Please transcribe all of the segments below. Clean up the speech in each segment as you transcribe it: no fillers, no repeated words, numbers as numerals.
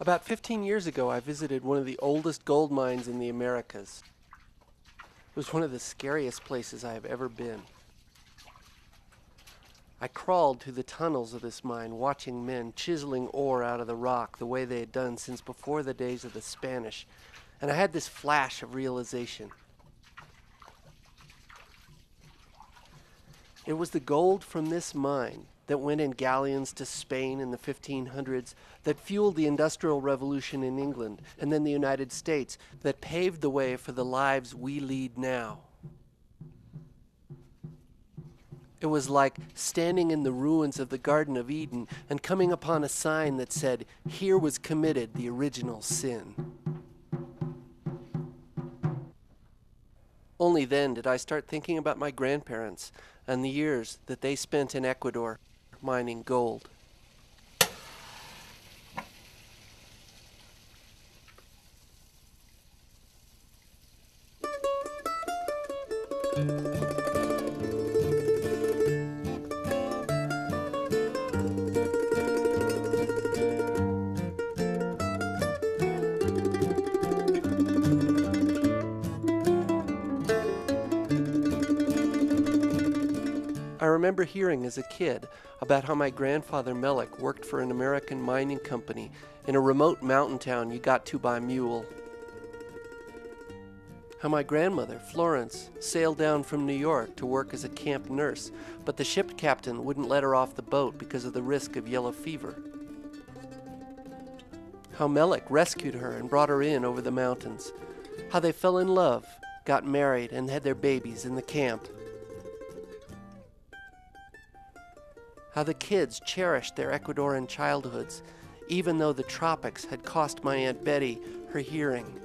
About 15 years ago, I visited one of the oldest gold mines in the Americas. It was one of the scariest places I have ever been. I crawled through the tunnels of this mine, watching men chiseling ore out of the rock the way they had done since before the days of the Spanish, and I had this flash of realization. It was the gold from this mine that went in galleons to Spain in the 1500s, that fueled the Industrial Revolution in England and then the United States, that paved the way for the lives we lead now. It was like standing in the ruins of the Garden of Eden and coming upon a sign that said, "Here was committed the original sin." Only then did I start thinking about my grandparents and the years that they spent in Ecuador mining gold. I remember hearing as a kid about how my grandfather Melik worked for an American mining company in a remote mountain town you got to by mule. How my grandmother, Florence, sailed down from New York to work as a camp nurse, but the ship captain wouldn't let her off the boat because of the risk of yellow fever. How Melik rescued her and brought her in over the mountains. How they fell in love, got married, and had their babies in the camp. How the kids cherished their Ecuadorian childhoods, even though the tropics had cost my Aunt Betty her hearing.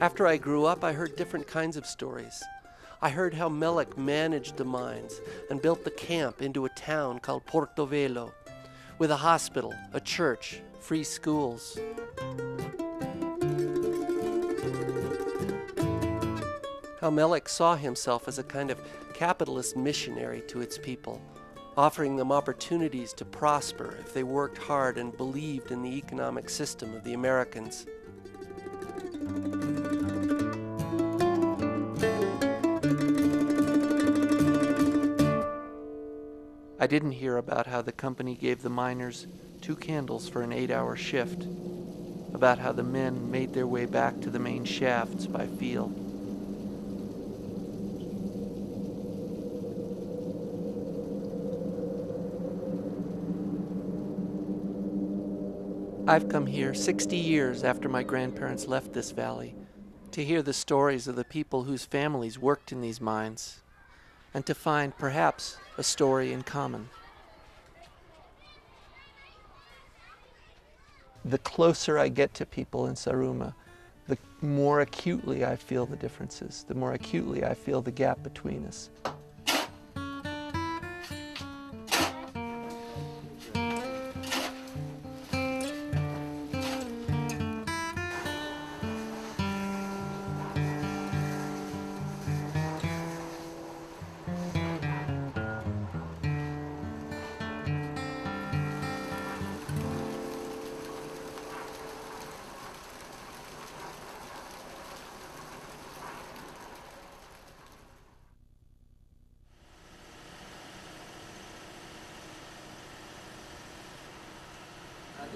After I grew up, I heard different kinds of stories. I heard how Melik managed the mines and built the camp into a town called Portovelo, with a hospital, a church, free schools. How Melik saw himself as a kind of capitalist missionary to its people, offering them opportunities to prosper if they worked hard and believed in the economic system of the Americans. I didn't hear about how the company gave the miners 2 candles for an 8-hour shift, about how the men made their way back to the main shafts by feel. I've come here 60 years after my grandparents left this valley to hear the stories of the people whose families worked in these mines and to find perhaps a story in common. The closer I get to people in Saruma, the more acutely I feel the differences, the more acutely I feel the gap between us.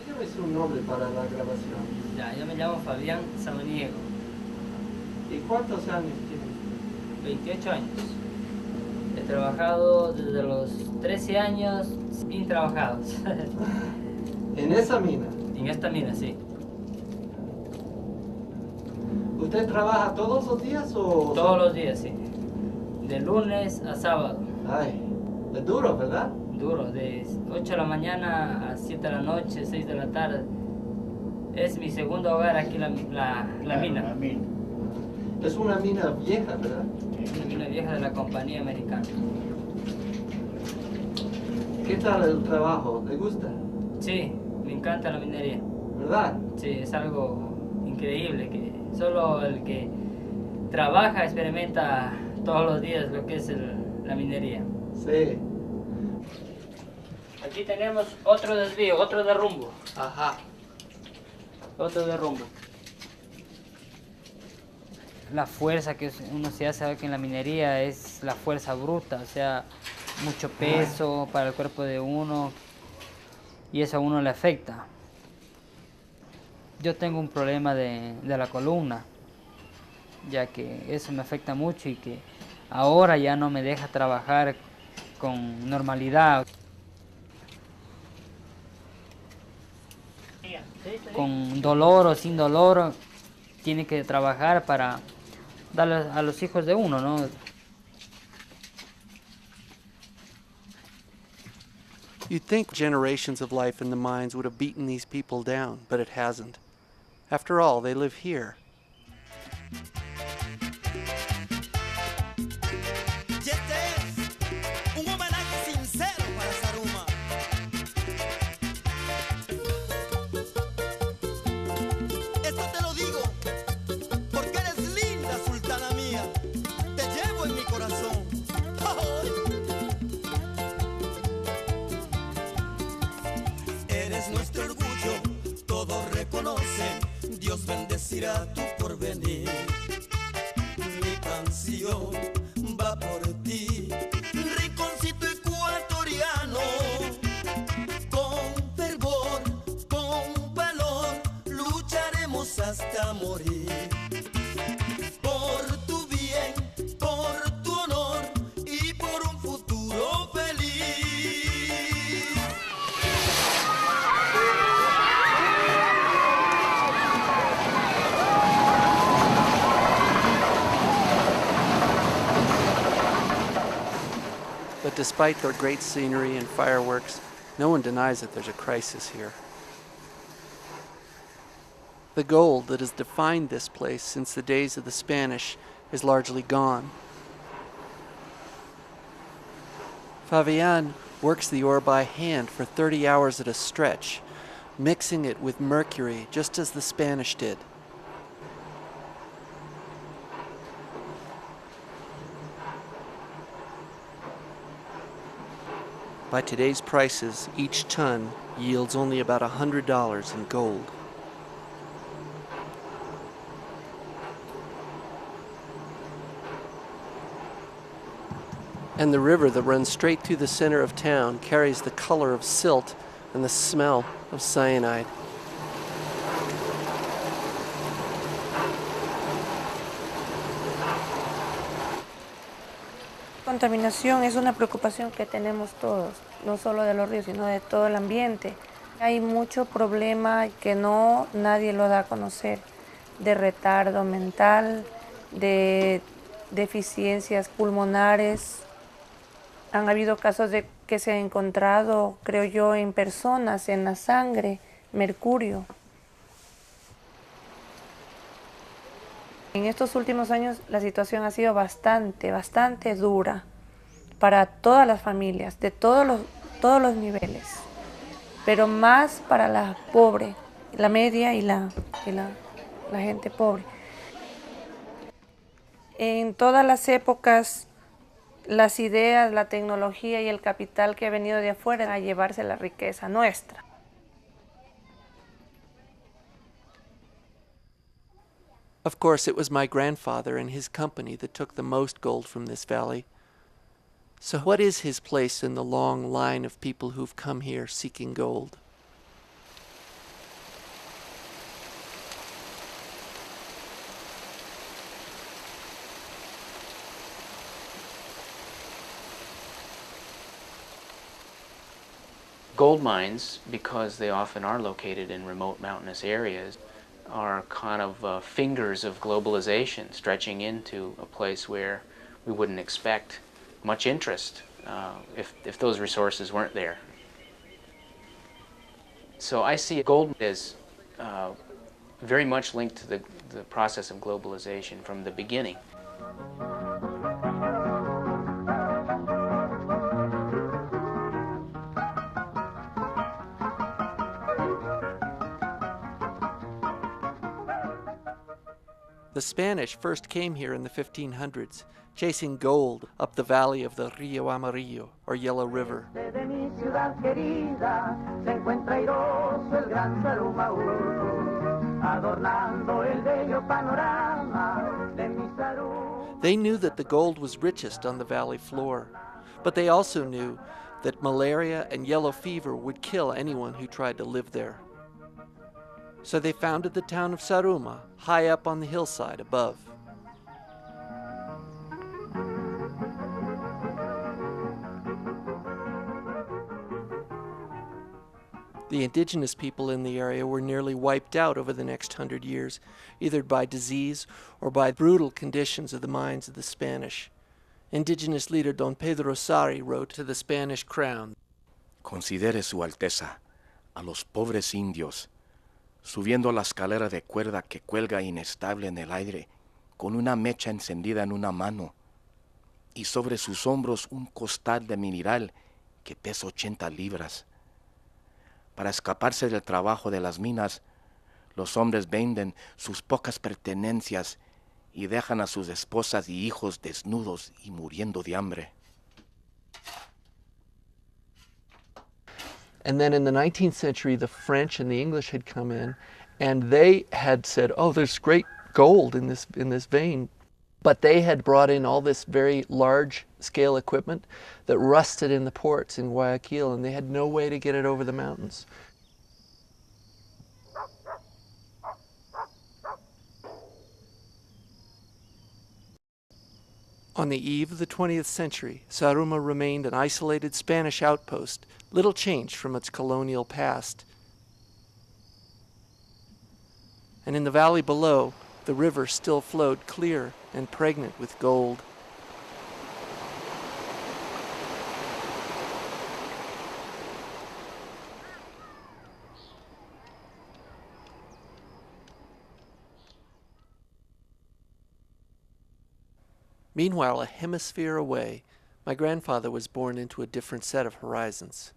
Dígame su nombre para la grabación. Ya, yo me llamo Fabián Samaniego. ¿Y cuántos años tiene? 28 años. He trabajado desde los 13 años sin trabajados. ¿En esa mina? En esta mina, sí. ¿Usted trabaja todos los días o...? Todos los días, sí. De lunes a sábado. Ay, es duro, ¿verdad? Duro, de 8 de la mañana a 7 de la noche, 6 de la tarde. Es mi segundo hogar aquí, la mina. La mina. Es una mina vieja, ¿verdad? Una mina vieja de la compañía americana. ¿Qué tal el trabajo? ¿Le gusta? Sí, me encanta la minería. ¿Verdad? Sí, es algo increíble que solo el que trabaja experimenta todos los días lo que es la minería. Sí. Aquí tenemos otro desvío, otro derrumbo. Ajá. Otro derrumbo. La fuerza que uno se hace aquí en la minería es la fuerza bruta, o sea, mucho peso para el cuerpo de uno y eso a uno le afecta. Yo tengo un problema de la columna, ya que eso me afecta mucho y que ahora ya no me deja trabajar con normalidad. Con dolor o sin dolor, tiene que trabajar para darle a los hijos de uno, ¿no? You'd think generations of life in the mines would have beaten these people down, but it hasn't. After all, they live here. Nuestro orgullo, todos reconocen, Dios bendecirá tu porvenir. Mi canción va por ti, rinconcito ecuatoriano, con fervor, con valor, lucharemos hasta morir. Por tu bien, por tu honor y por un futuro feliz. But despite their great scenery and fireworks, no one denies that there's a crisis here. The gold that has defined this place since the days of the Spanish is largely gone. Fabian works the ore by hand for 30 hours at a stretch, mixing it with mercury just as the Spanish did. By today's prices, each ton yields only about $100 in gold. And the river that runs straight through the center of town carries the color of silt and the smell of cyanide. Contaminación es una preocupación que tenemos todos, no solo de los ríos, sino de todo el ambiente. Hay mucho problema que nadie lo da a conocer, de retardo mental, de deficiencias pulmonares. Han habido casos de que se ha encontrado, creo yo, en personas, en la sangre, mercurio. En estos últimos años la situación ha sido bastante dura para todas las familias, de todos los niveles, pero más para la pobre, la media y la gente pobre. En todas las épocas, las ideas, la tecnología y el capital que ha venido de afuera a llevarse la riqueza nuestra. Of course, it was my grandfather and his company that took the most gold from this valley. So what is his place in the long line of people who've come here seeking gold? Gold mines, because they often are located in remote mountainous areas, are kind of fingers of globalization stretching into a place where we wouldn't expect much interest if those resources weren't there. So I see gold as very much linked to the process of globalization from the beginning. The Spanish first came here in the 1500s, chasing gold up the valley of the Rio Amarillo, or Yellow River. They knew that the gold was richest on the valley floor, but they also knew that malaria and yellow fever would kill anyone who tried to live there. So they founded the town of Saruma, high up on the hillside above. The indigenous people in the area were nearly wiped out over the next 100 years, either by disease or by brutal conditions of the mines of the Spanish. Indigenous leader Don Pedro Sari wrote to the Spanish crown, Considere su Alteza a los pobres indios, subiendo la escalera de cuerda que cuelga inestable en el aire, con una mecha encendida en una mano, y sobre sus hombros un costal de mineral que pesa 80 libras. Para escaparse del trabajo de las minas, los hombres venden sus pocas pertenencias y dejan a sus esposas y hijos desnudos y muriendo de hambre. And then in the 19th century, the French and the English had come in, and they had said, oh, there's great gold in this vein. But they had brought in all this very large-scale equipment that rusted in the ports in Guayaquil, and they had no way to get it over the mountains. On the eve of the 20th century, Saruma remained an isolated Spanish outpost, little changed from its colonial past. And in the valley below, the river still flowed clear and pregnant with gold. Meanwhile, a hemisphere away, my grandfather was born into a different set of horizons.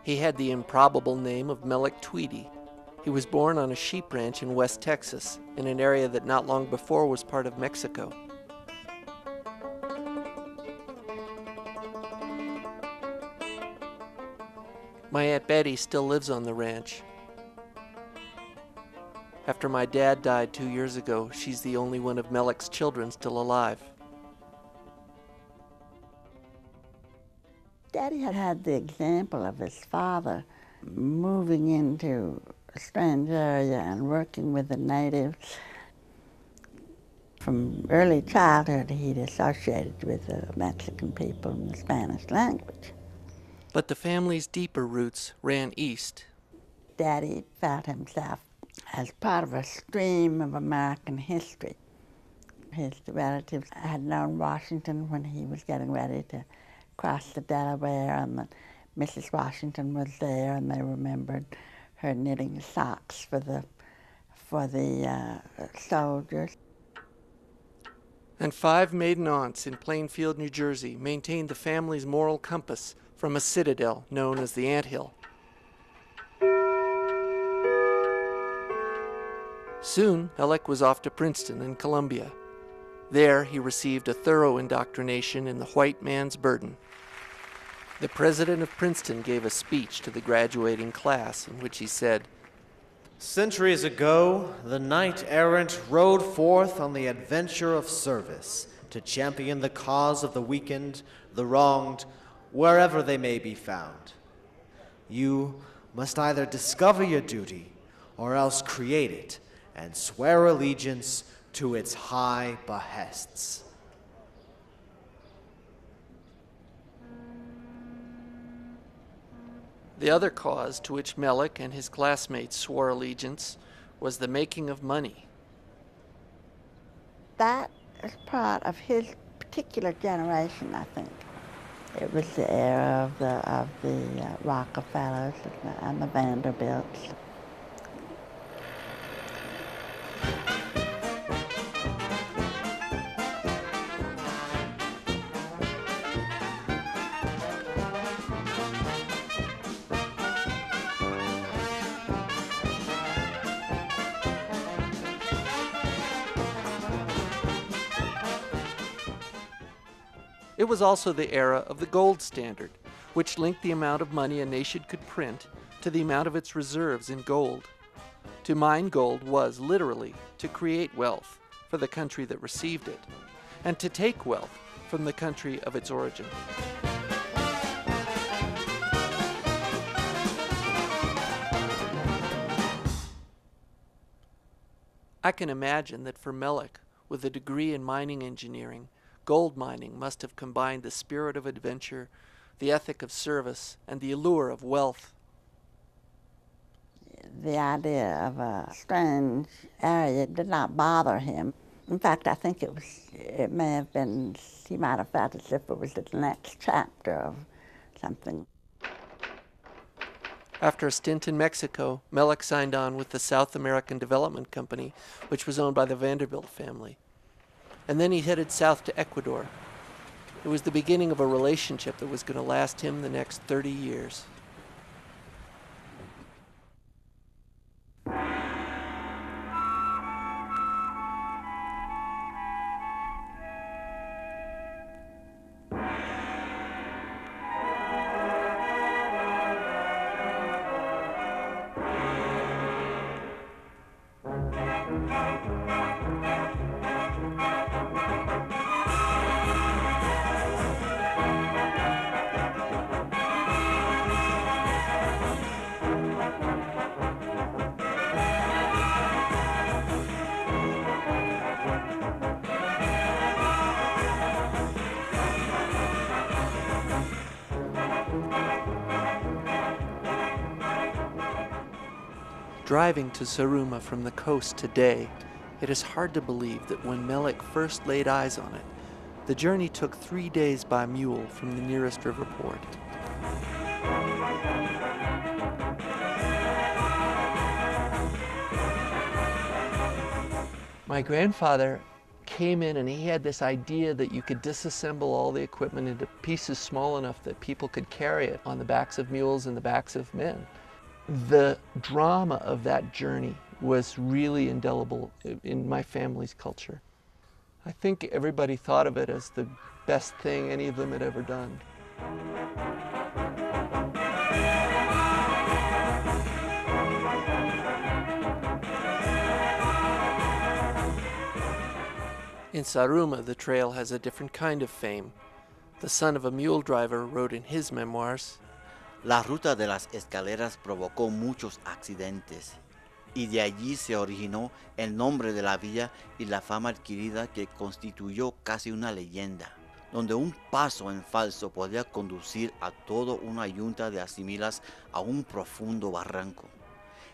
He had the improbable name of Melek Tweedy. He was born on a sheep ranch in West Texas, in an area that not long before was part of Mexico. My Aunt Betty still lives on the ranch. After my dad died 2 years ago, she's the only one of Melek's children still alive. Daddy had had the example of his father moving into a strange area and working with the natives. From early childhood, he'd associated with the Mexican people and the Spanish language. But the family's deeper roots ran east. Daddy felt himself as part of a stream of American history. His relatives had known Washington when he was getting ready to cross the Delaware, and Mrs. Washington was there, and they remembered her knitting socks for the soldiers. And 5 maiden aunts in Plainfield, New Jersey, maintained the family's moral compass from a citadel known as the Ant Hill. Soon, Melek was off to Princeton and Columbia. There, he received a thorough indoctrination in the white man's burden. The president of Princeton gave a speech to the graduating class in which he said, Centuries ago, the knight-errant rode forth on the adventure of service to champion the cause of the weakened, the wronged, wherever they may be found. You must either discover your duty or else create it and swear allegiance to its high behests. The other cause to which Melek and his classmates swore allegiance was the making of money. That is part of his particular generation, I think. It was the era of the Rockefellers and the Vanderbilts. It was also the era of the gold standard, which linked the amount of money a nation could print to the amount of its reserves in gold. To mine gold was, literally, to create wealth for the country that received it, and to take wealth from the country of its origin. I can imagine that for Melek, with a degree in mining engineering, gold mining must have combined the spirit of adventure, the ethic of service, and the allure of wealth. The idea of a strange area did not bother him. In fact, I think it may have been, he might have felt as if it was the next chapter of something. After a stint in Mexico, Melek signed on with the South American Development Company, which was owned by the Vanderbilt family. And then he headed south to Ecuador. It was the beginning of a relationship that was going to last him the next 30 years. Driving to Zaruma from the coast today, it is hard to believe that when Melek first laid eyes on it, the journey took 3 days by mule from the nearest river port. My grandfather came in and he had this idea that you could disassemble all the equipment into pieces small enough that people could carry it on the backs of mules and the backs of men. The drama of that journey was really indelible in my family's culture. I think everybody thought of it as the best thing any of them had ever done. In Zaruma, the trail has a different kind of fame. The son of a mule driver wrote in his memoirs, La ruta de las escaleras provocó muchos accidentes y de allí se originó el nombre de la villa y la fama adquirida que constituyó casi una leyenda, donde un paso en falso podía conducir a toda una yunta de asimilas a un profundo barranco.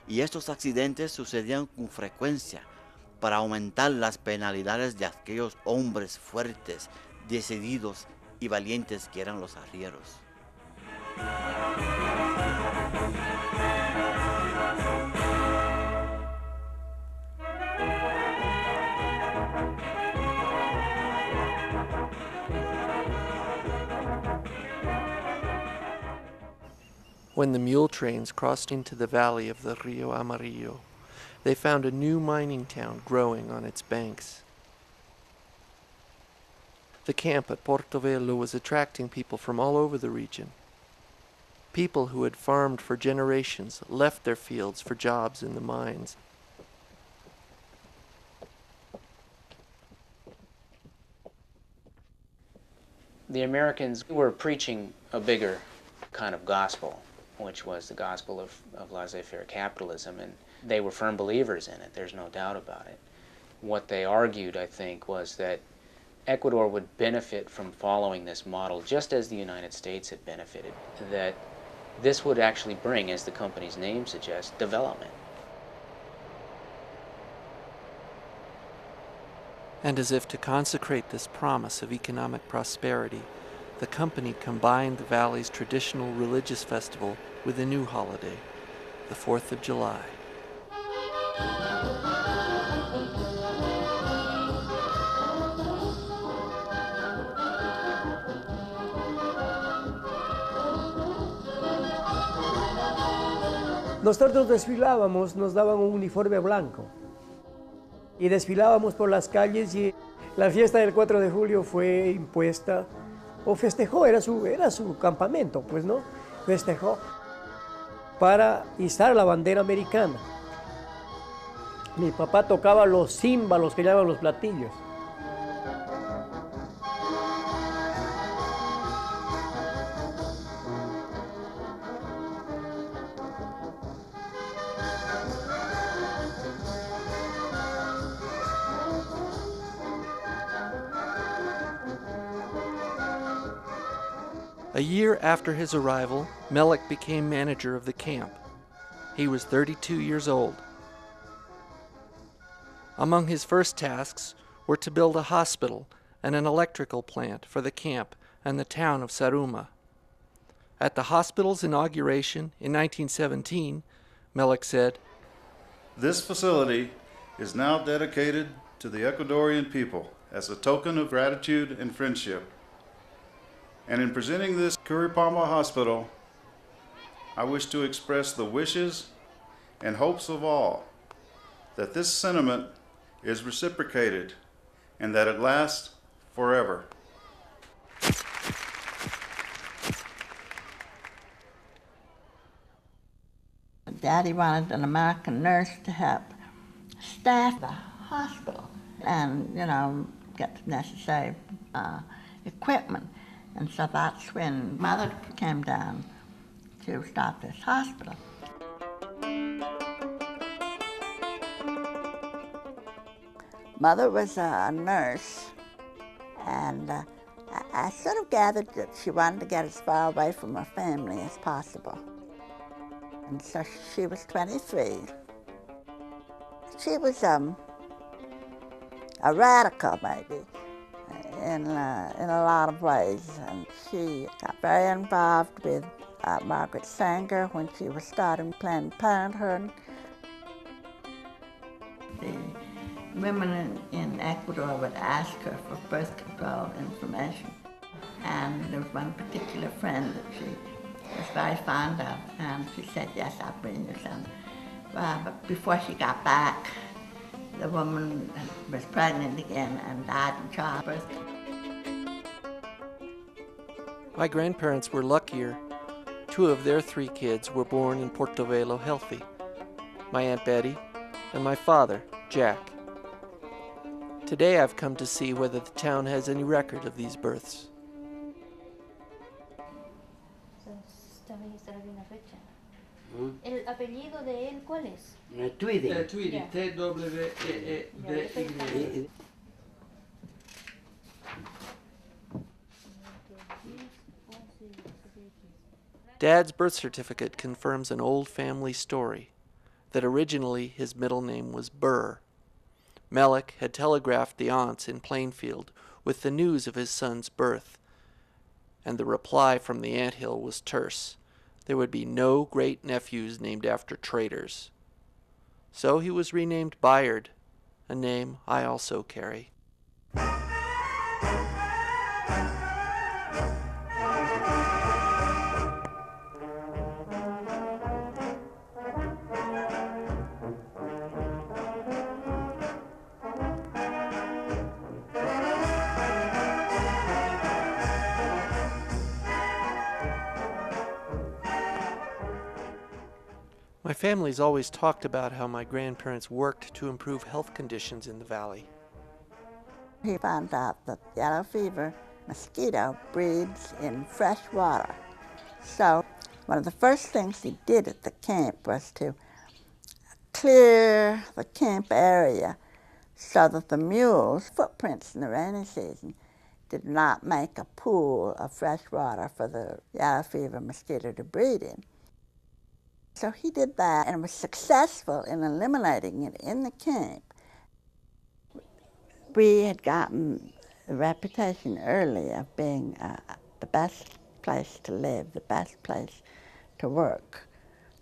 Y estos accidentes sucedían con frecuencia para aumentar las penalidades de aquellos hombres fuertes, decididos y valientes que eran los arrieros. When the mule trains crossed into the valley of the Rio Amarillo, they found a new mining town growing on its banks. The camp at Portovelo was attracting people from all over the region. People who had farmed for generations left their fields for jobs in the mines. The Americans were preaching a bigger kind of gospel, which was the gospel of laissez-faire capitalism, and they were firm believers in it, there's no doubt about it. What they argued, I think, was that Ecuador would benefit from following this model just as the United States had benefited, that this would actually bring, as the company's name suggests, development. And as if to consecrate this promise of economic prosperity, the company combined the valley's traditional religious festival with a new holiday, the 4th of July. Nosotros desfilábamos, nos daban un uniforme blanco y desfilábamos por las calles y la fiesta del 4 de julio fue impuesta o festejó, era su campamento, pues, ¿no? Festejó para izar la bandera americana. Mi papá tocaba los címbalos, que llaman los platillos. A year after his arrival, Melek became manager of the camp. He was 32 years old. Among his first tasks were to build a hospital and an electrical plant for the camp and the town of Saruma. At the hospital's inauguration in 1917, Melek said, "This facility is now dedicated to the Ecuadorian people as a token of gratitude and friendship. And in presenting this Curipamba Hospital, I wish to express the wishes and hopes of all that this sentiment is reciprocated and that it lasts forever." Daddy wanted an American nurse to help staff the hospital and, get the necessary equipment. And so that's when Mother came down to start this hospital. Mother was a nurse, and I sort of gathered that she wanted to get as far away from her family as possible. And so she was 23. She was a radical, maybe, in a lot of ways. And she got very involved with Margaret Sanger when she was starting Planned Parenthood. The women in Ecuador would ask her for birth control information. And there was one particular friend that she was very fond of, and she said, "Yes, I'll bring you some." But before she got back, the woman was pregnant again and died in childbirth. My grandparents were luckier. 2 of their 3 kids were born in Portovelo healthy, my Aunt Betty and my father, Jack. Today I've come to see whether the town has any record of these births. ¿El apellido de él cuál es? Tweedy. Tweedy, T-W-E-E-D-Y. Dad's birth certificate confirms an old family story, that originally his middle name was Burr. Melek had telegraphed the aunts in Plainfield with the news of his son's birth, and the reply from the anthill was terse. There would be no great-nephews named after traitors. So he was renamed Bayard, a name I also carry. My family's always talked about how my grandparents worked to improve health conditions in the valley. He found out that yellow fever mosquito breeds in fresh water. So one of the first things he did at the camp was to clear the camp area so that the mules' footprints in the rainy season did not make a pool of fresh water for the yellow fever mosquito to breed in. So he did that and was successful in eliminating it in the camp. We had gotten a reputation early of being the best place to live, the best place to work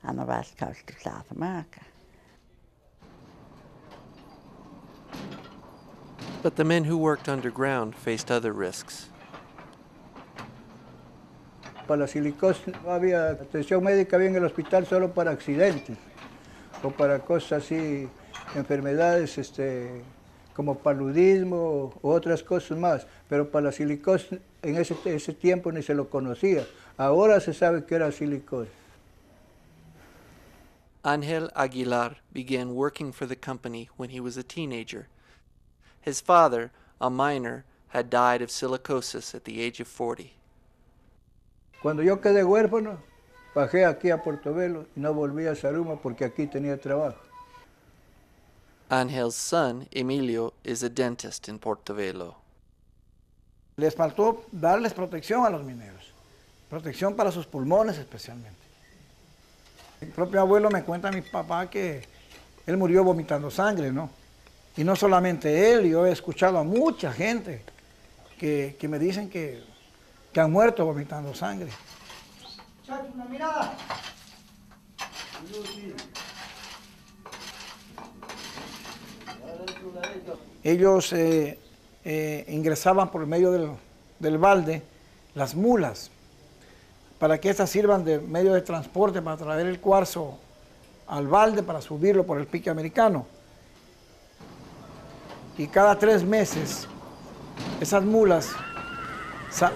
on the west coast of South America. But the men who worked underground faced other risks. Para la silicosis no había atención médica bien en el hospital solo para accidentes o para cosas así, enfermedades como paludismo u otras cosas más, pero para la silicosis en ese tiempo ni se lo conocía. Ahora se sabe que era silicosis. Ángel Aguilar began working for the company when he was a teenager. His father, a miner, had died of silicosis at the age of 40. Cuando yo quedé huérfano, bajé aquí a Portovelo y no volví a Saruma porque aquí tenía trabajo. Angel's son, Emilio, is a dentist in Portovelo. Les faltó darles protección a los mineros, protección para sus pulmones especialmente. El propio abuelo me cuenta a mi papá que él murió vomitando sangre, ¿no? Y no solamente él, yo he escuchado a mucha gente que me dicen que han muerto vomitando sangre. Chacho, una mirada. Ellos ingresaban por medio del balde las mulas para que éstas sirvan de medio de transporte para traer el cuarzo al balde para subirlo por el pique americano. Y cada 3 meses esas mulas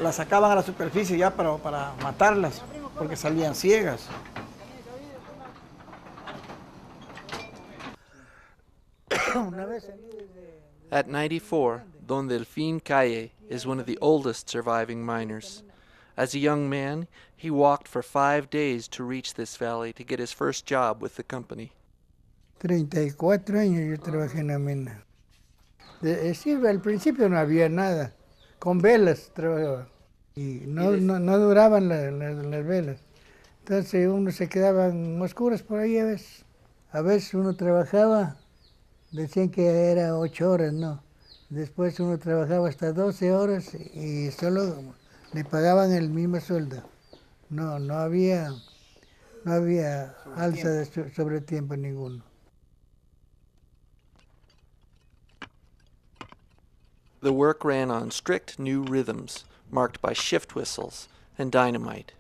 las sacaban a la superficie ya para matarlas porque salían ciegas. At 94, Don Delfín Calle is one of the oldest surviving miners. As a young man, he walked for 5 days to reach this valley to get his first job with the company. 34 años yo trabajé en la mina. Sí, al principio no había nada. Con velas trabajaba. Y no duraban las velas. Entonces uno se quedaba en oscuras por ahí a veces. A veces uno trabajaba, decían que era 8 horas, no. Después uno trabajaba hasta 12 horas y solo le pagaban el mismo sueldo. No había alza de sobretiempo ninguno. The work ran on strict new rhythms, marked by shift whistles and dynamite.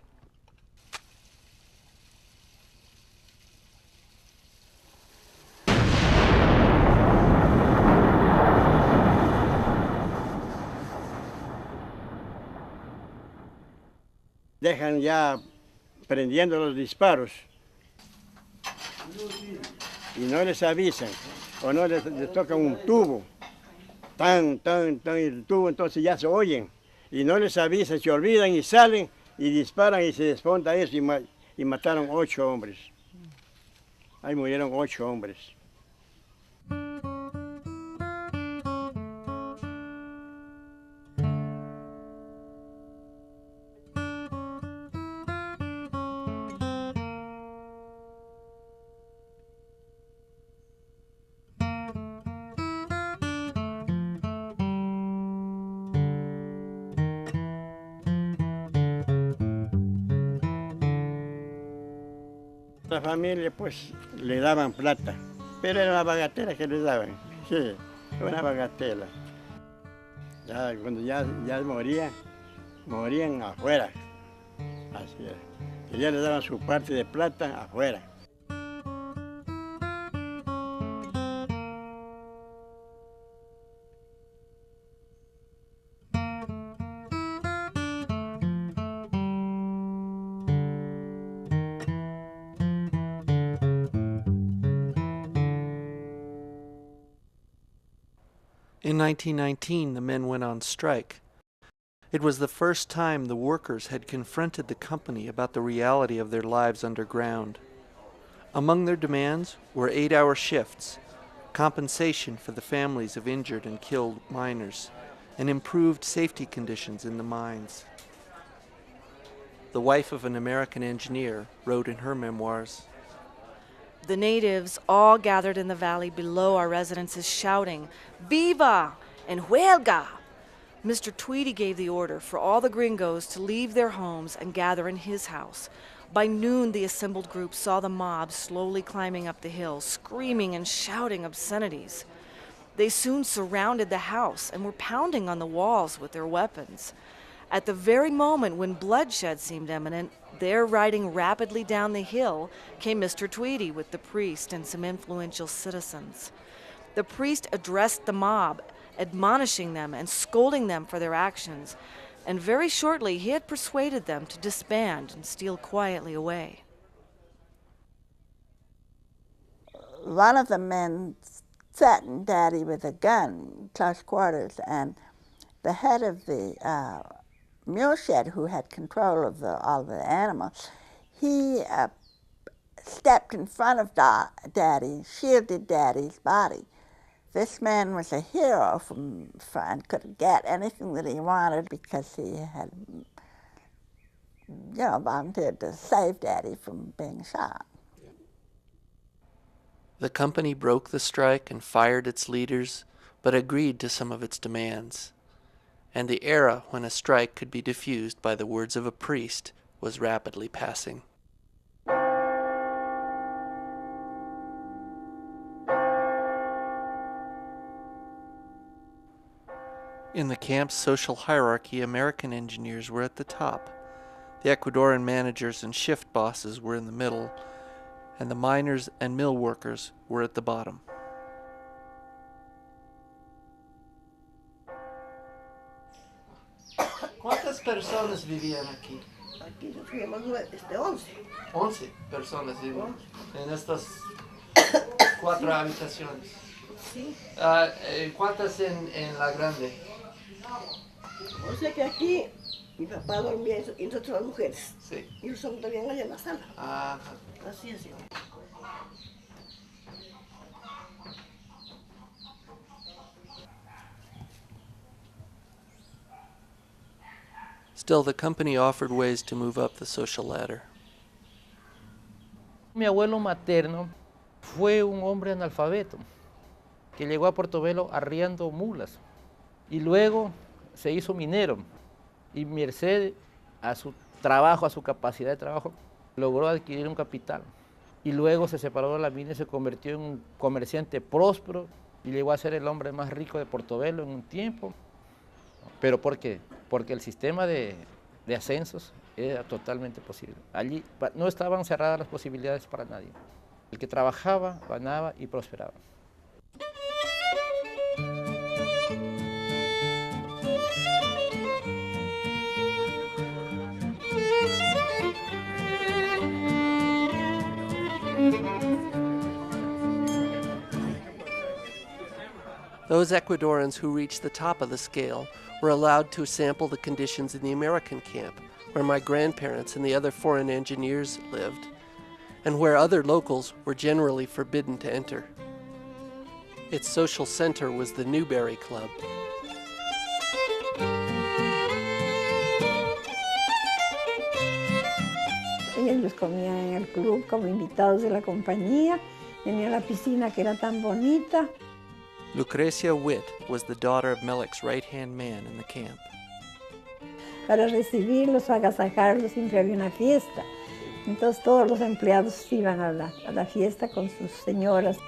Dejan ya prendiendo los disparos y no les avisan o no les tocan un tubo, tan, el tubo, entonces ya se oyen y no les avisan, se olvidan y salen y disparan y se desfonda eso y mataron 8 hombres. Ahí murieron 8 hombres. La familia pues le daban plata, pero era una bagatela que les daban, sí, una bagatela. Ya, cuando ya morían afuera, así era. Y ya les daban su parte de plata afuera. In 1919, the men went on strike. It was the first time the workers had confronted the company about the reality of their lives underground. Among their demands were 8-hour shifts, compensation for the families of injured and killed miners, and improved safety conditions in the mines. The wife of an American engineer wrote in her memoirs, "The natives all gathered in the valley below our residences shouting, 'Viva!' and 'Huelga!' Mr. Tweedy gave the order for all the gringos to leave their homes and gather in his house. By noon, the assembled group saw the mob slowly climbing up the hill, screaming and shouting obscenities. They soon surrounded the house and were pounding on the walls with their weapons. At the very moment when bloodshed seemed imminent, there, riding rapidly down the hill, came Mr. Tweedy with the priest and some influential citizens. The priest addressed the mob, admonishing them and scolding them for their actions, and very shortly he had persuaded them to disband and steal quietly away. One of the men threatened Daddy with a gun, close quarters, and the head of the mule shed, who had control of all the animals, he stepped in front of Daddy, shielded Daddy's body. This man was a hero and could get anything that he wanted because he had, volunteered to save Daddy from being shot. The company broke the strike and fired its leaders, but agreed to some of its demands. And the era when a strike could be diffused by the words of a priest was rapidly passing. In the camp's social hierarchy, American engineers were at the top. The Ecuadorian managers and shift bosses were in the middle, and the miners and mill workers were at the bottom. ¿Cuántas personas vivían aquí? Aquí vivíamos 11. 11 personas vivían en estas 4 habitaciones. Sí. ¿Cuántas en la grande? O sea que aquí mi papá dormía y nosotros las mujeres. Sí. Y nosotros dormíamos allá en la sala. Ajá. Así es. Still, the company offered ways to move up the social ladder. Mi abuelo materno fue un hombre analfabeto que llegó a Portovelo arriando mulas y luego se hizo minero y merced a su trabajo, a su capacidad de trabajo, logró adquirir un capital y luego se separó de la mina y se convirtió en un comerciante próspero y llegó a ser el hombre más rico de Portovelo en un tiempo. ¿Pero por qué? Porque el sistema de ascensos era totalmente posible. Allí no estaban cerradas las posibilidades para nadie. El que trabajaba, ganaba y prosperaba. Those Ecuadorians who reached the top of the scale were allowed to sample the conditions in the American camp, where my grandparents and the other foreign engineers lived, and where other locals were generally forbidden to enter. Its social center was the Newberry Club. Ellos comían en el club como invitados de la compañía, tenían la piscina que era tan bonita. Lucrecia Witt was the daughter of Melik's right-hand man in the camp. Para recibirlos, agasajarlos, siempre había una fiesta. Entonces todos los empleados iban a la fiesta con sus señoras.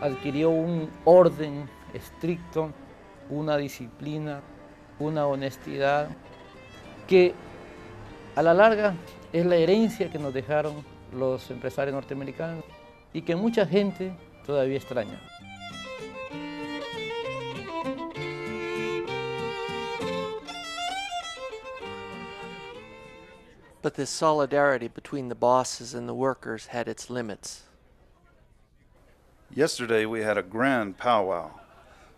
Adquirió un orden estricto, una disciplina, una honestidad, que a la larga es la herencia que nos dejaron los empresarios norteamericanos y que mucha gente todavía extraña. But this solidarity between the bosses and the workers had its limits. Yesterday we had a grand powwow.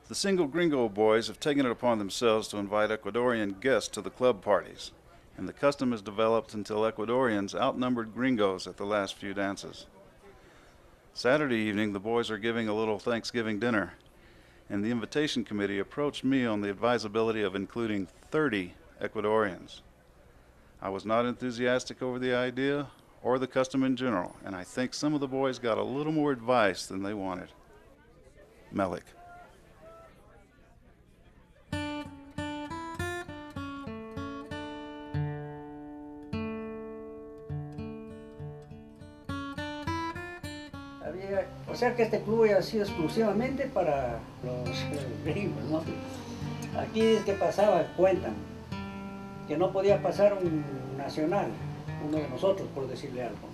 The single gringo boys have taken it upon themselves to invite Ecuadorian guests to the club parties, and the custom has developed until Ecuadorians outnumbered gringos at the last few dances. Saturday evening the boys are giving a little Thanksgiving dinner, and the invitation committee approached me on the advisability of including 30 Ecuadorians. I was not enthusiastic over the idea or the custom in general, and I think some of the boys got a little more advice than they wanted. Melik. O sea que este club ha sido exclusivamente para los gringos, ¿no? Aquí es que pasaba, cuentan, que no podía pasar un nacional, uno de nosotros, por decirle algo.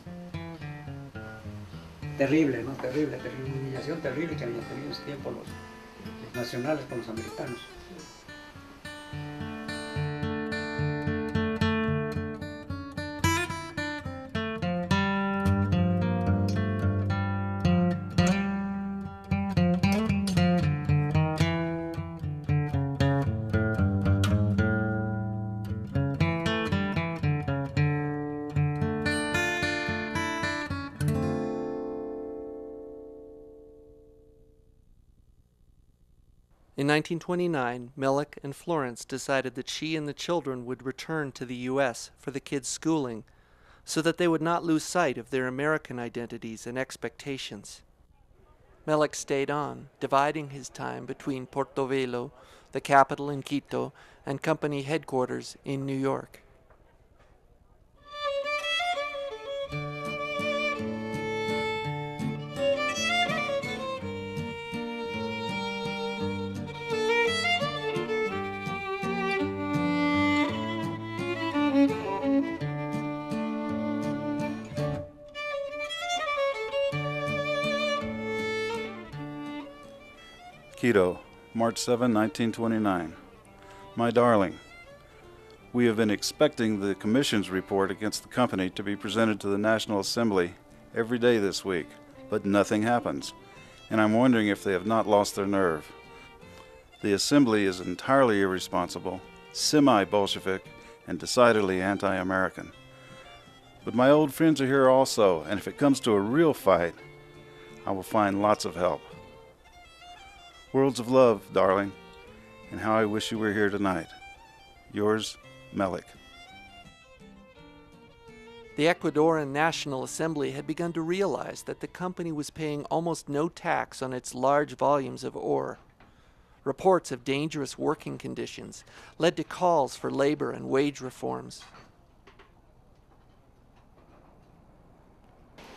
Terrible, ¿no? Terrible, una humillación terrible que habían tenido en ese tiempo los nacionales con los americanos. In 1929, Melek and Florence decided that she and the children would return to the U.S. for the kids' schooling, so that they would not lose sight of their American identities and expectations. Melek stayed on, dividing his time between Portovelo, the capital in Quito, and company headquarters in New York. Quito, March 7, 1929. My darling, we have been expecting the Commission's report against the company to be presented to the National Assembly every day this week, but nothing happens, and I'm wondering if they have not lost their nerve. The Assembly is entirely irresponsible, semi-Bolshevik, and decidedly anti-American. But my old friends are here also, and if it comes to a real fight, I will find lots of help. Worlds of love, darling, and how I wish you were here tonight. Yours, Melek. The Ecuadorian National Assembly had begun to realize that the company was paying almost no tax on its large volumes of ore. Reports of dangerous working conditions led to calls for labor and wage reforms.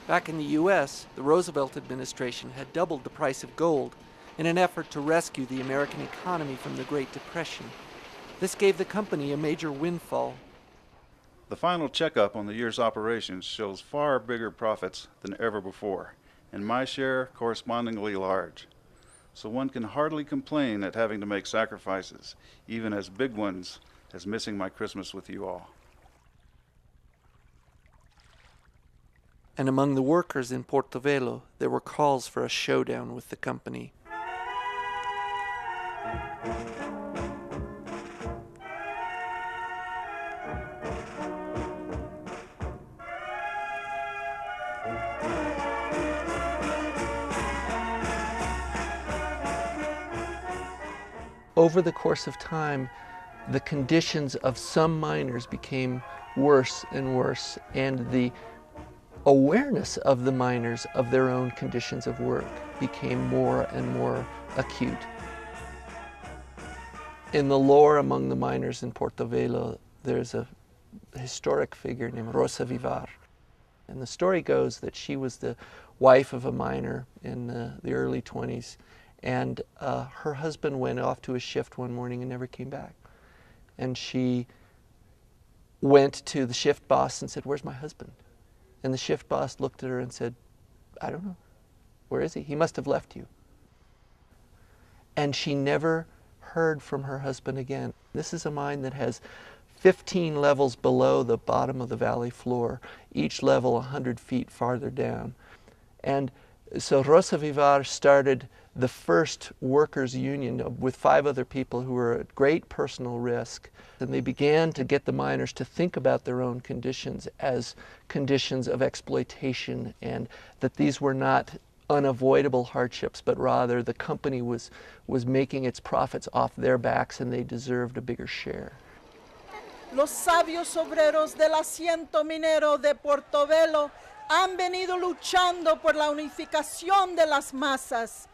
Back in the U.S., the Roosevelt administration had doubled the price of gold in an effort to rescue the American economy from the Great Depression. This gave the company a major windfall. The final checkup on the year's operations shows far bigger profits than ever before, and my share correspondingly large. So one can hardly complain at having to make sacrifices, even as big ones as missing my Christmas with you all. And among the workers in Portovelo, there were calls for a showdown with the company. Over the course of time, the conditions of some miners became worse and worse, and the awareness of the miners of their own conditions of work became more and more acute. In the lore among the miners in Portovelo, there's a historic figure named Rosa Vivar. And the story goes that she was the wife of a miner in the early 20s, and her husband went off to a shift one morning and never came back. And she went to the shift boss and said, "Where's my husband?" And the shift boss looked at her and said, "I don't know. Where is he? He must have left you." And she never heard from her husband again. This is a mine that has 15 levels below the bottom of the valley floor, each level 100 feet farther down. And so Rosa Vivar started the first workers' union with 5 other people who were at great personal risk. And they began to get the miners to think about their own conditions as conditions of exploitation, and that these were not unavoidable hardships, but rather the company was making its profits off their backs and they deserved a bigger share. Los sabios obreros del asiento minero de Portovelo han venido luchando por la unificación de las masas.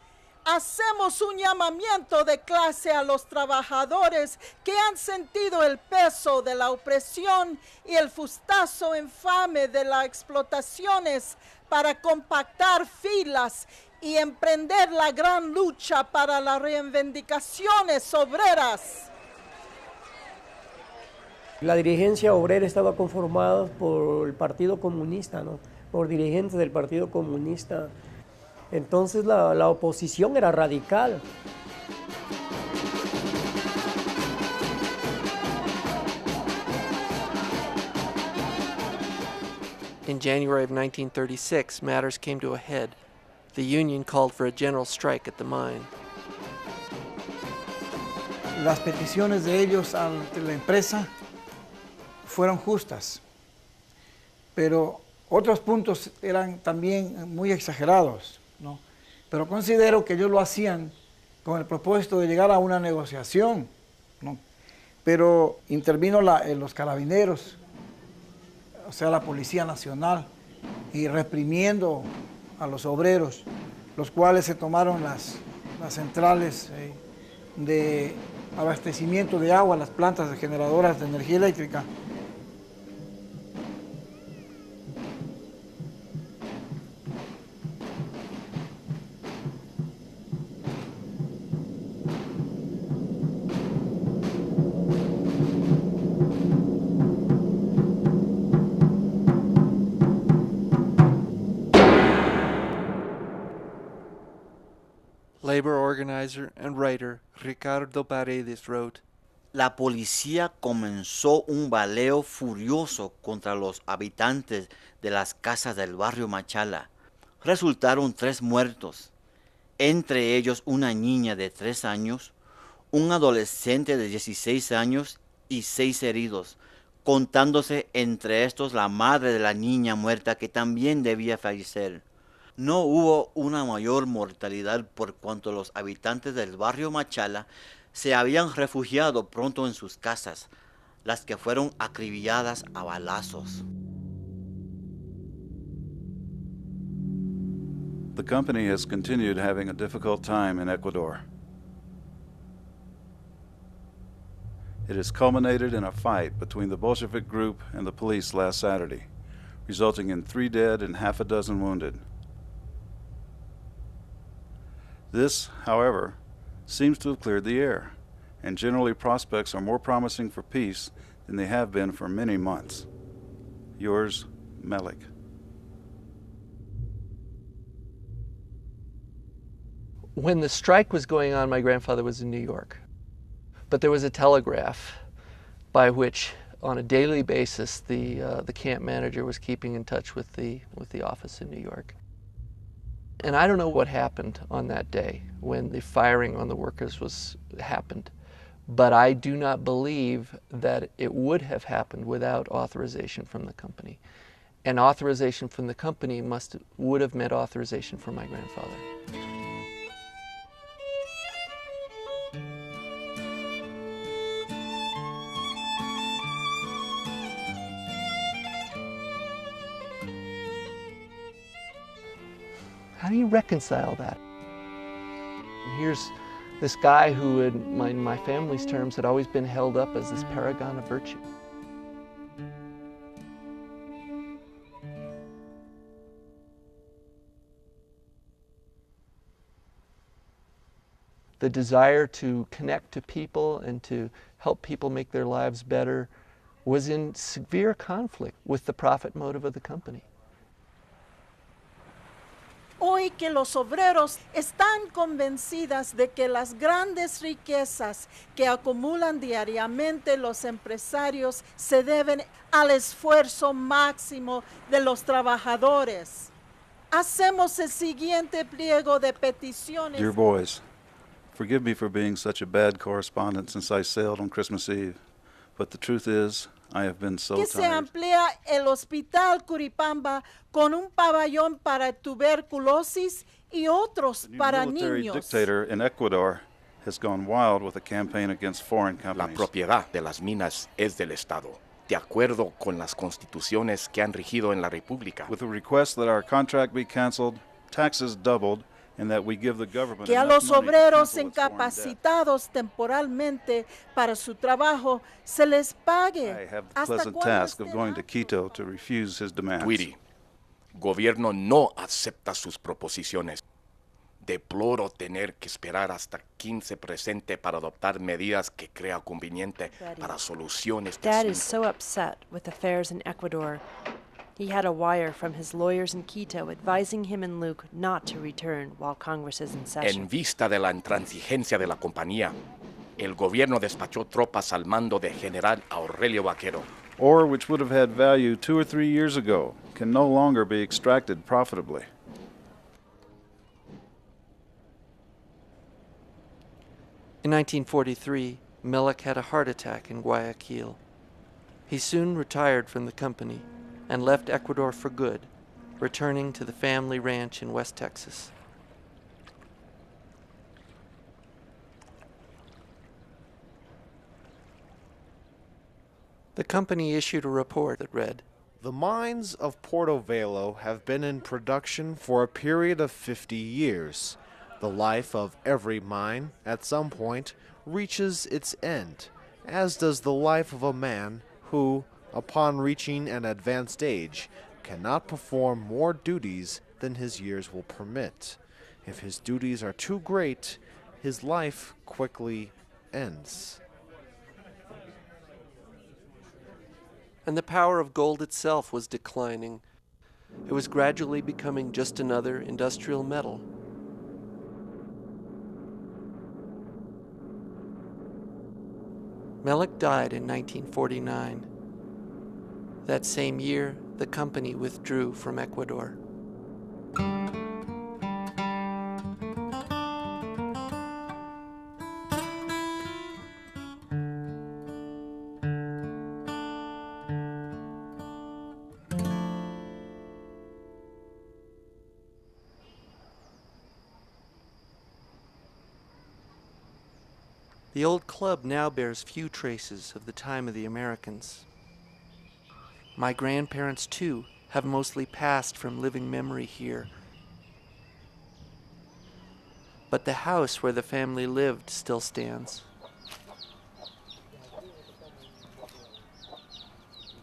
Hacemos un llamamiento de clase a los trabajadores que han sentido el peso de la opresión y el fustazo infame de las explotaciones para compactar filas y emprender la gran lucha para las reivindicaciones obreras. La dirigencia obrera estaba conformada por el Partido Comunista, ¿no? Por dirigentes del Partido Comunista. Entonces la oposición era radical. In January of 1936, matters came to a head. The union called for a general strike at the mine. Las peticiones de ellos ante la empresa fueron justas, pero otros puntos eran también muy exagerados, ¿no? Pero considero que ellos lo hacían con el propósito de llegar a una negociación, ¿no? Pero intervino los carabineros, o sea, la Policía Nacional, y reprimiendo a los obreros, los cuales se tomaron las centrales de abastecimiento de agua, las plantas generadoras de energía eléctrica. Labor organizer and writer Ricardo Paredes wrote, La policía comenzó un baleo furioso contra los habitantes de las casas del barrio Machala. Resultaron 3 muertos, entre ellos una niña de 3 años, un adolescente de 16 años y 6 heridos, contándose entre estos la madre de la niña muerta que también debía fallecer. No hubo una mayor mortalidad por cuanto los habitantes del barrio Machala se habían refugiado pronto en sus casas, las que fueron acribilladas a balazos. The company has continued having a difficult time in Ecuador. It has culminated in a fight between the Bolshevik group and the police last Saturday, resulting in 3 dead and half a dozen wounded. This, however, seems to have cleared the air, and generally prospects are more promising for peace than they have been for many months. Yours, Melik. When the strike was going on, my grandfather was in New York. But there was a telegraph by which, on a daily basis, the camp manager was keeping in touch with the office in New York. And I don't know what happened on that day when the firing on the workers happened, but I do not believe that it would have happened without authorization from the company. And authorization from the company would have meant authorization from my grandfather. How do you reconcile that? And here's this guy who, in my family's terms, had always been held up as this paragon of virtue. The desire to connect to people and to help people make their lives better was in severe conflict with the profit motive of the company. Hoy que los obreros están convencidas de que las grandes riquezas que acumulan diariamente los empresarios se deben al esfuerzo máximo de los trabajadores. Hacemos el siguiente pliego de peticiones. Dear boys, forgive me for being such a bad correspondent since I sailed on Christmas Eve, but the truth is, I have been so Que se tired. amplía el Hospital Curipamba con un pabellón para tuberculosis y otros para Military niños. dictator in Ecuador has gone wild with a campaign against foreign La companies. propiedad de las minas es del Estado, de acuerdo con las constituciones que han regido en la República. With a request that our contract be canceled, taxes doubled, and that we give the government Que a enough los money to obreros cancel its foreign debt. incapacitados temporalmente para su trabajo se les pague. I have the ¿Hasta pleasant cuándo task of going to Quito to refuse his demands. Tweety, Gobierno no acepta sus proposiciones. Deploro tener que esperar hasta 15 presente para adoptar medidas que crea conveniente para soluciones de Dad asunto. is so upset with affairs in Ecuador. He had a wire from his lawyers in Quito advising him and Luke not to return while Congress is in session. En vista de la intransigencia de la compañía, el gobierno despachó tropas al mando de General Aurelio Vaquero. Ore which would have had value 2 or 3 years ago can no longer be extracted profitably. In 1943, Melek had a heart attack in Guayaquil. He soon retired from the company and left Ecuador for good, returning to the family ranch in West Texas. The company issued a report that read, "The mines of Portovelo have been in production for a period of 50 years. The life of every mine, at some point, reaches its end, as does the life of a man who, upon reaching an advanced age, cannot perform more duties than his years will permit. If his duties are too great, his life quickly ends." And the power of gold itself was declining. It was gradually becoming just another industrial metal. Melek died in 1949. That same year, the company withdrew from Ecuador. The old club now bears few traces of the time of the Americans. My grandparents, too, have mostly passed from living memory here. But the house where the family lived still stands.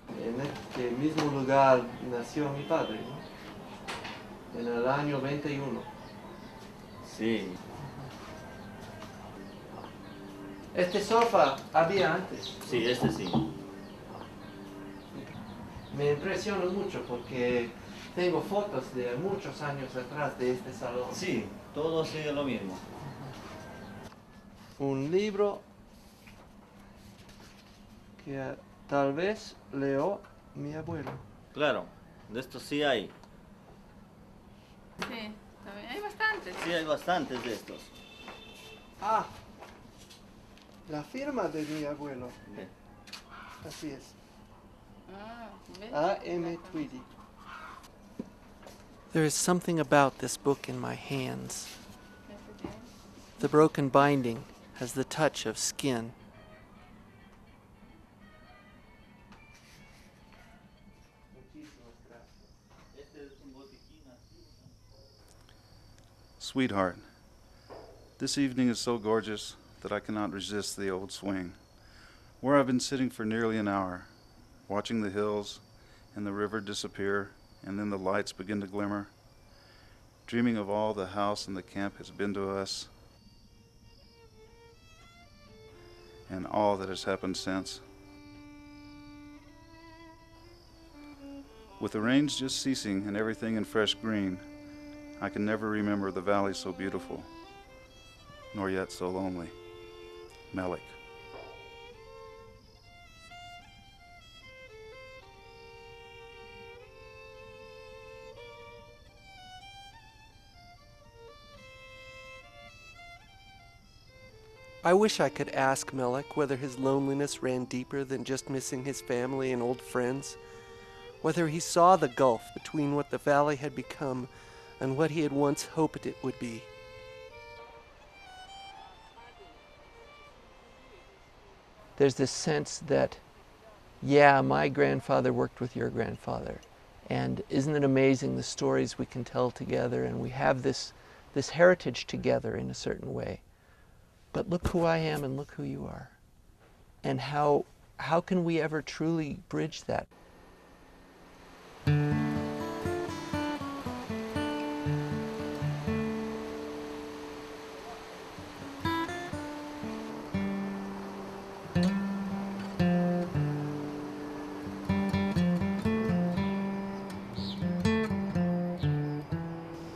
En este mismo lugar nació mi padre, ¿no? En el año 21. Sí. Este sofá había antes. Sí, este sí. Me impresiona mucho porque tengo fotos de muchos años atrás de este salón. Sí, todo sigue lo mismo. Un libro que tal vez leo mi abuelo. Claro, de estos sí hay. Sí, también hay bastantes. Sí, hay bastantes de estos. Ah, la firma de mi abuelo. Bien. Así es. ¿Ves? A.M. Tweedy. There is something about this book in my hands. The broken binding has the touch of skin. Sweetheart, this evening is so gorgeous that I cannot resist the old swing, where I've been sitting for nearly an hour, watching the hills and the river disappear, and then the lights begin to glimmer, dreaming of all the house and the camp has been to us, and all that has happened since. With the rains just ceasing and everything in fresh green, I can never remember the valley so beautiful, nor yet so lonely. Melek. I wish I could ask Melek whether his loneliness ran deeper than just missing his family and old friends, whether he saw the gulf between what the valley had become and what he had once hoped it would be. There's this sense that, yeah, my grandfather worked with your grandfather, and isn't it amazing the stories we can tell together, and we have this heritage together in a certain way. But look who I am and look who you are. And how can we ever truly bridge that?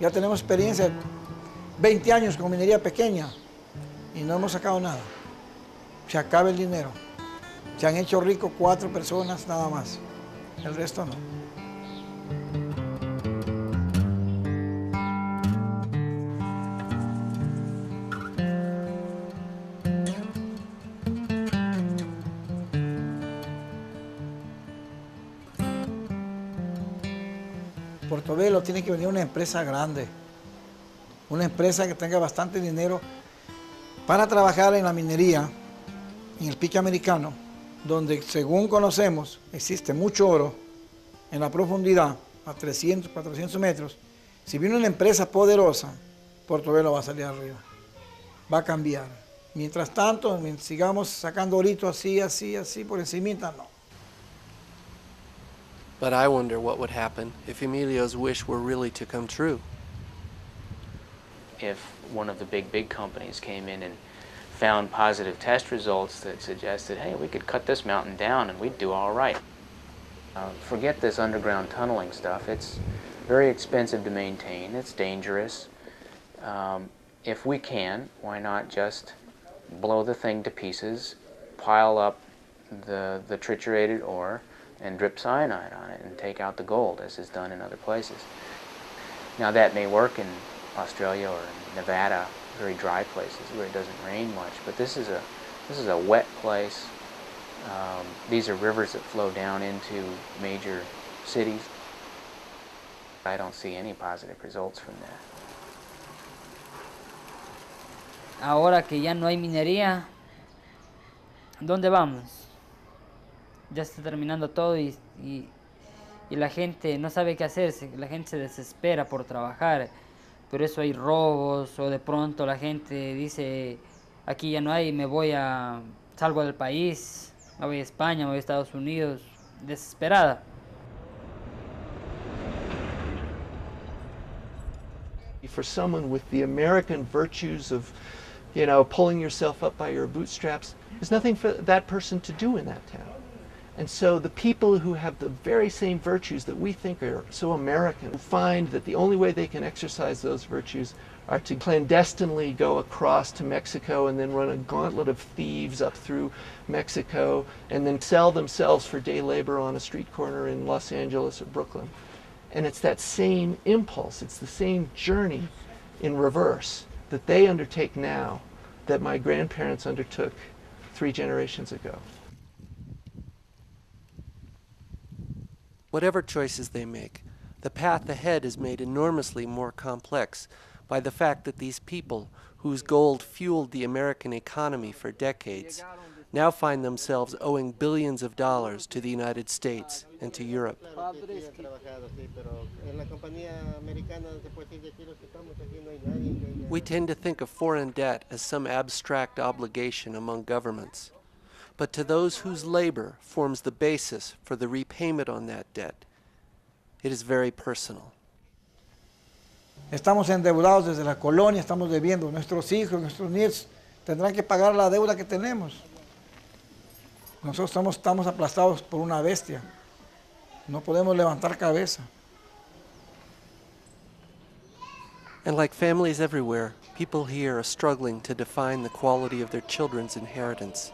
Ya tenemos experiencia, 20 años con minería pequeña y no hemos sacado nada. Se acaba el dinero. Se han hecho ricos 4 personas nada más. El resto no. Portovelo tiene que venir una empresa grande, una empresa que tenga bastante dinero para trabajar en la minería, en el pique americano, donde según conocemos existe mucho oro en la profundidad, a 300, 400 metros. Si viene una empresa poderosa, Portovelo va a salir arriba, va a cambiar. Mientras tanto, sigamos sacando orito así, por encimita, no. But I wonder what would happen if Emilio's wish were really to come true. If one of the big companies came in and found positive test results that suggested, hey, we could cut this mountain down and we'd do all right. Forget this underground tunneling stuff. It's very expensive to maintain. It's dangerous. If we can, why not just blow the thing to pieces, pile up the triturated ore, and drip cyanide on it and take out the gold, as is done in other places. Now that may work in Australia or in Nevada, very dry places where it doesn't rain much, but this is a wet place. These are rivers that flow down into major cities. I don't see any positive results from that. Ahora que ya no hay minería, ¿dónde vamos? Ya está terminando todo y la gente no sabe qué hacerse, la gente se desespera por trabajar, por eso hay robos o de pronto la gente dice aquí ya no hay, salgo del país, me voy a España, me voy a Estados Unidos, desesperada. For someone with the American virtues of, pulling yourself up by your bootstraps, there's nothing for that person to do in that town. And so the people who have the very same virtues that we think are so American find that the only way they can exercise those virtues are to clandestinely go across to Mexico and then run a gauntlet of thieves up through Mexico and then sell themselves for day labor on a street corner in Los Angeles or Brooklyn. And it's that same impulse, it's the same journey in reverse that they undertake now that my grandparents undertook 3 generations ago. Whatever choices they make, the path ahead is made enormously more complex by the fact that these people, whose gold fueled the American economy for decades, now find themselves owing billions of dollars to the United States and to Europe. We tend to think of foreign debt as some abstract obligation among governments. But to those whose labor forms the basis for the repayment on that debt, it is very personal. Estamos endeudados desde la colonia, estamos debiendo. Nuestros hijos, nuestros nietos tendrán que pagar la deuda que tenemos. Nosotros estamos aplastados por una bestia. No podemos levantar cabeza. And like families everywhere, people here are struggling to define the quality of their children's inheritance.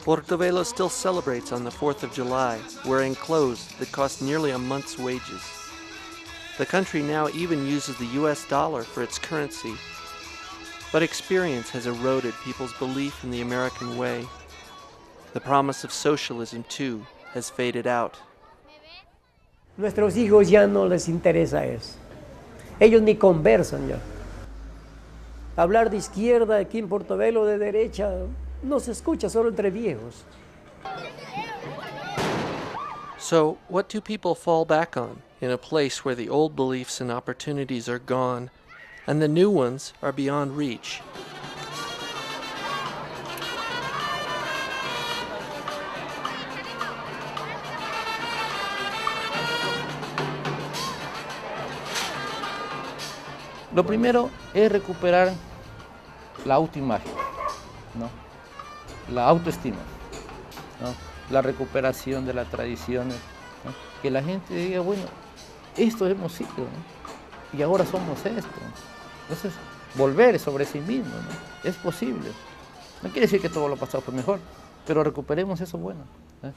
Portovelo still celebrates on the 4th of July, wearing clothes that cost nearly a month's wages. The country now even uses the US dollar for its currency, but experience has eroded people's belief in the American way, The promise of socialism, too, has faded out. Nuestros hijos ya no les interesa eso. Ellos ni conversan ya. Hablar de izquierda aquí en Portovelo, de derecha, no se escucha solo entre viejos. So, what do people fall back on in a place where the old beliefs and opportunities are gone and the new ones are beyond reach? Lo primero es recuperar la autoimagen, ¿no? La autoestima, ¿no? La recuperación de las tradiciones, ¿no? Que la gente diga, bueno, esto hemos sido, ¿no? Y ahora somos esto. Entonces, volver sobre sí mismo, ¿no? Es posible. No quiere decir que todo lo pasado fue mejor, pero recuperemos eso bueno, ¿eh?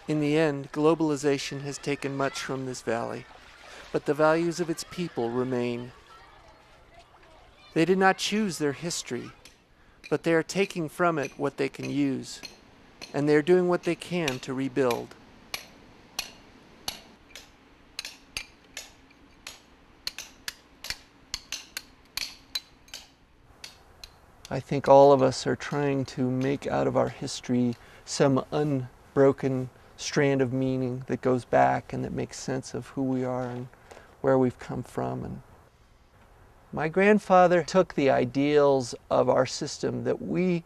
In the end, globalization has taken much from this valley, but the values of its people remain. They did not choose their history, but they are taking from it what they can use, and they are doing what they can to rebuild. I think all of us are trying to make out of our history some unbroken strand of meaning that goes back and that makes sense of who we are and where we've come from. And my grandfather took the ideals of our system that we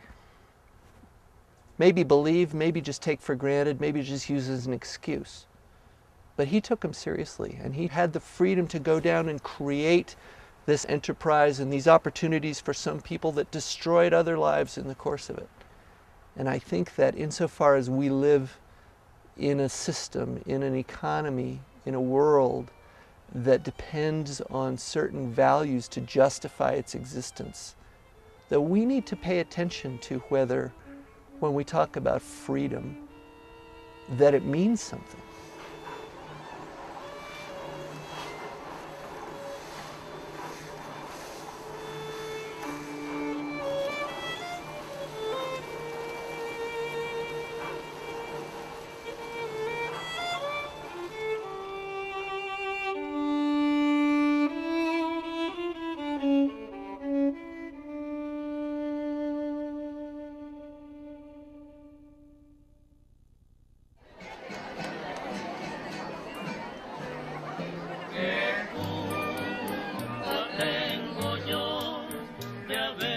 maybe believe, maybe just take for granted, maybe just use as an excuse. But he took them seriously, and he had the freedom to go down and create this enterprise and these opportunities for some people that destroyed other lives in the course of it. And I think that insofar as we live in a system, in an economy, in a world that depends on certain values to justify its existence, that we need to pay attention to whether, when we talk about freedom, that it means something. Tengo yo de haber